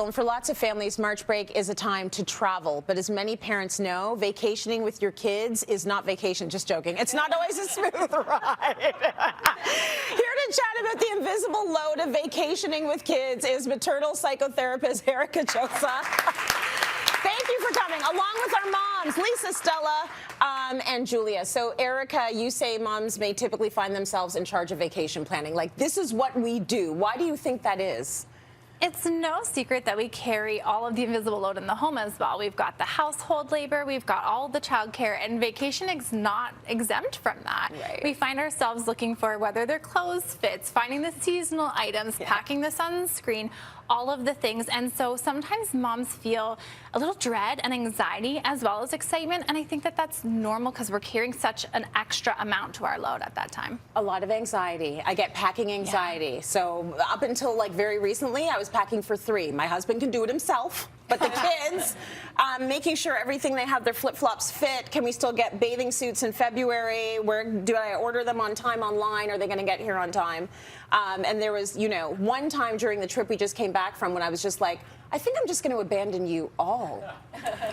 And for lots of families, March break is a time to travel. But as many parents know, vacationing with your kids is not vacation. Just joking. It's not always a smooth ride. Here to chat about the invisible load of vacationing with kids is maternal psychotherapist Erica Chosa. Thank you for coming, along with our moms, Lisa, Stella, and Julia. So, Erica, you say moms may typically find themselves in charge of vacation planning. Like, this is what we do. Why do you think that is? It's no secret that we carry all of the invisible load in the home as well. We've got the household labor, we've got all the childcare, and vacation is not exempt from that. Right. We find ourselves looking for whether their clothes fits, finding the seasonal items, packing the sunscreen, all of the things. And so sometimes moms feel a little dread and anxiety as well as excitement. And I think that that's normal because we're carrying such an extra amount to our load at that time. A lot of anxiety. I get packing anxiety. Yeah. So up until like very recently, I was packing for 3. My husband can do it himself, but the kids, making sure everything they have, their flip-flops fit. Can we still get bathing suits in February? Do I order them on time online? Are they going to get here on time? And there was, one time during the trip we just came back from when I was just like, I think I'm just going to abandon you all.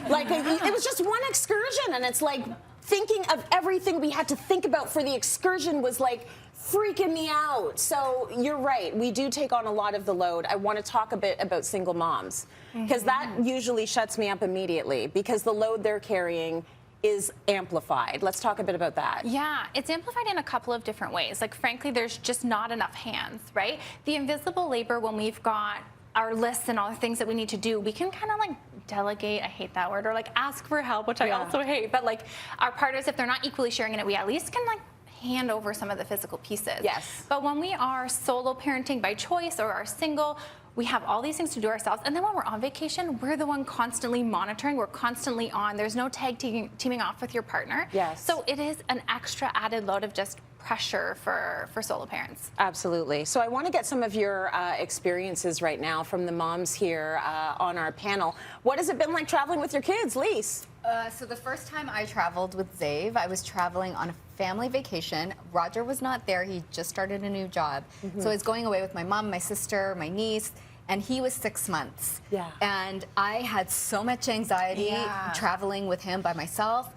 Like, it was just one excursion, and it's like thinking of everything we had to think about for the excursion was like freaking me out. So you're right. We do take on a lot of the load. I want to talk a bit about single moms because that usually shuts me up immediately because the load they're carrying is amplified. Let's talk a bit about that. Yeah, it's amplified in a couple of different ways. Like, frankly, there's just not enough hands, right? The invisible labor, when we've got our lists and all the things that we need to do, we can kind of like delegate, I hate that word, or like ask for help, which I also hate. But like our partners, if they're not equally sharing in it, we at least can like hand over some of the physical pieces. Yes. But when we are solo parenting by choice or are single, we have all these things to do ourselves. And then when we're on vacation, we're the one constantly monitoring. We're constantly on. There's no teaming off with your partner. Yes. So it is an extra added load of just pressure for solo parents. Absolutely. So I want to get some of your experiences right now from the moms here on our panel. What has it been like traveling with your kids, Lise? So the first time I traveled with Zave, I was traveling on a family vacation. Roger was not there. He just started a new job. So I was going away with my mom, my sister, my niece, and he was 6 months. Yeah. And I had so much anxiety traveling with him by myself.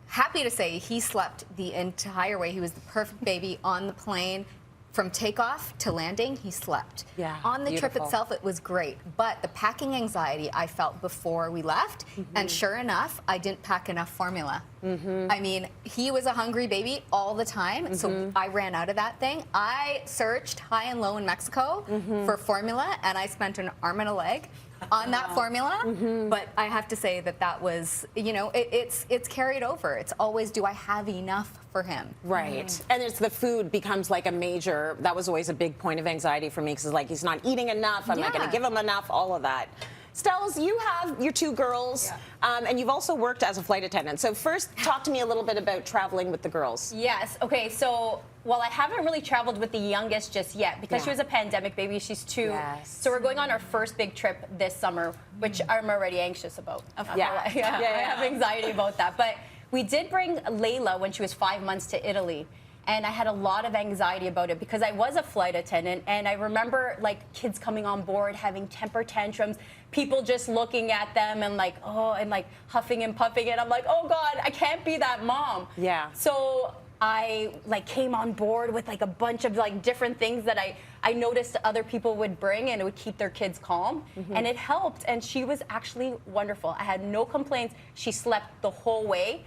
Happy to say he slept the entire way. He was the perfect baby on the plane. From takeoff to landing, he slept. Yeah, on the beautiful. trip itself, it was great. But the packing anxiety I felt before we left, and sure enough, I didn't pack enough formula. I mean, he was a hungry baby all the time, so I ran out of that thing. I searched high and low in Mexico for formula, and I spent an arm and a leg on that formula. But I have to say that was, it's carried over. It's always, do I have enough for him? Right. And it's the food becomes like a major, that was always a big point of anxiety for me because like he's not eating enough, I'm not going to give him enough, all of that. Stells, you have your 2 girls, and you've also worked as a flight attendant. So first, talk to me a little bit about traveling with the girls. Yes. Okay. So, well, I haven't really traveled with the youngest just yet because she was a pandemic baby. She's 2. Yes. So we're going on our first big trip this summer, which I'm already anxious about. I have anxiety about that. But we did bring Layla when she was 5 months to Italy. And I had a lot of anxiety about it because I was a flight attendant, and I remember like kids coming on board having temper tantrums, people just looking at them and like, oh, and like huffing and puffing, and I'm like, oh God, I can't be that mom. Yeah. So I like came on board with like a bunch of like different things that I noticed other people would bring, and it would keep their kids calm, and it helped. And she was actually wonderful. I had no complaints. She slept the whole way.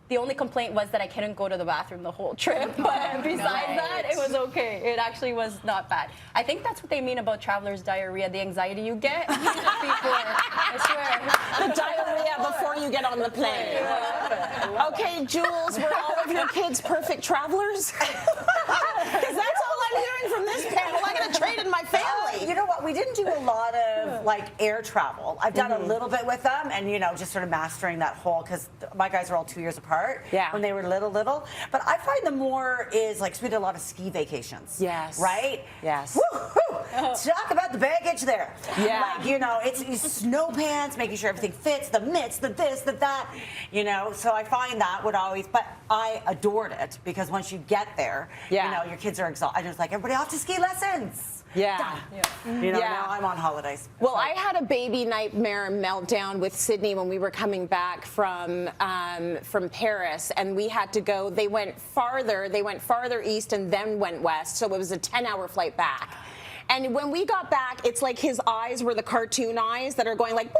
The only complaint was that I couldn't go to the bathroom the whole trip, but besides that, it was okay. It actually was not bad. I think that's what they mean about traveler's diarrhea, the anxiety you get before, I swear. The diarrhea before you get on the plane. Okay, Jules, were all of your kids perfect travelers? Because that's all I'm hearing from this panel. I got to trade in my family. You know what? We didn't do a lot of like air travel. I've done a little bit with them, and just sort of mastering that whole, because my guys are all 2 years apart. When they were little. But I find the more is like, so we did a lot of ski vacations. Yes. Right? Yes. Woo-hoo! Talk about the baggage there. Yeah. Like, it's snow pants, making sure everything fits, the mitts, the this, the that. So I find that would always, but I adored it because once you get there, your kids are exhausted. I just like, everybody off to ski lessons. Yeah. You know, Yeah. now I'm on holidays. Well, I had a baby nightmare meltdown with Sydney when we were coming back from Paris, and we had to go. They went farther east and then went west, so it was a 10-hour flight back. And when we got back, it's like his eyes were the cartoon eyes that are going like.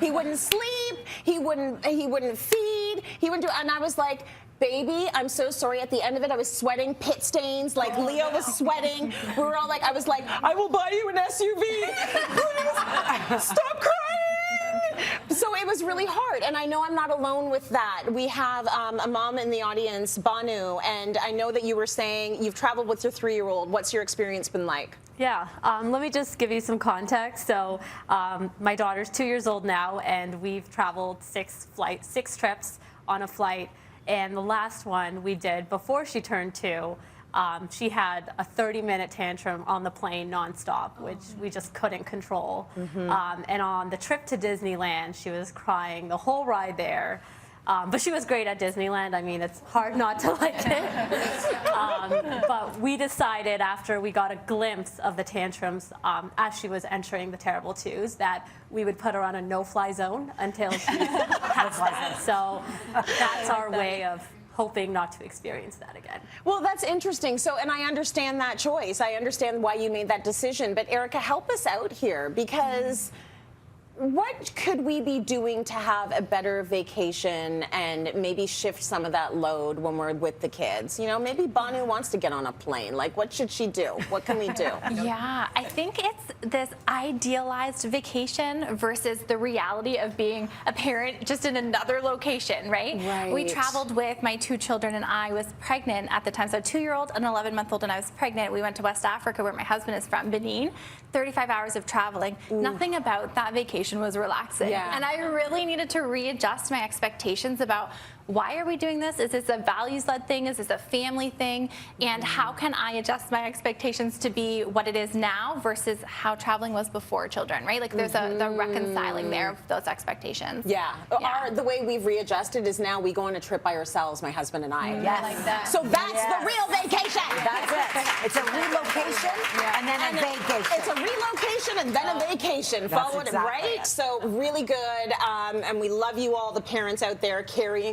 He wouldn't sleep. He wouldn't feed. He wouldn't do. And I was like, baby, I'm so sorry. At the end of it, I was sweating, pit stains. Like Leo was sweating. We were all like, I was like, I will buy you an SUV. Please stop crying. So it was really hard, and I know I'm not alone with that. We have a mom in the audience, Banu, and I know that you were saying you've traveled with your 3-year-old. What's your experience been like? Yeah, let me just give you some context. So my daughter's 2 years old now, and we've traveled 6 trips on a flight. And the last one we did before she turned 2, she had a 30-minute tantrum on the plane nonstop, which we just couldn't control. And on the trip to Disneyland, she was crying the whole ride there. But she was great at Disneyland. I mean, it's hard not to like it. But we decided after we got a glimpse of the tantrums as she was entering the terrible twos that we would put her on a no-fly zone until she passed that. So that's our way of hoping not to experience that again. Well, that's interesting. So, and I understand that choice. I understand why you made that decision. But Erica, help us out here, because what could we be doing to have a better vacation and maybe shift some of that load when we're with the kids? You know, maybe Banu wants to get on a plane. Like, what should she do? What can we do? Yeah, I think it's this idealized vacation versus the reality of being a parent just in another location, right? Right. We traveled with my 2 children, and I was pregnant at the time. So a 2-year-old, an 11-month-old, and I was pregnant. We went to West Africa, where my husband is from, Benin. 35 hours of traveling. Nothing about that vacation was relaxing. Yeah. And I really needed to readjust my expectations about why are we doing this? Is this a values-led thing? Is this a family thing? And how can I adjust my expectations to be what it is now versus how traveling was before children, right? Like there's the reconciling there of those expectations. Yeah. The way we've readjusted is now we go on a trip by ourselves, my husband and I. Yes. Like that. So that's the real vacation. That's it. It's a relocation and then a vacation. It's a relocation and then a vacation. Followed exactly right? it. So really good. And we love you all, the parents out there carrying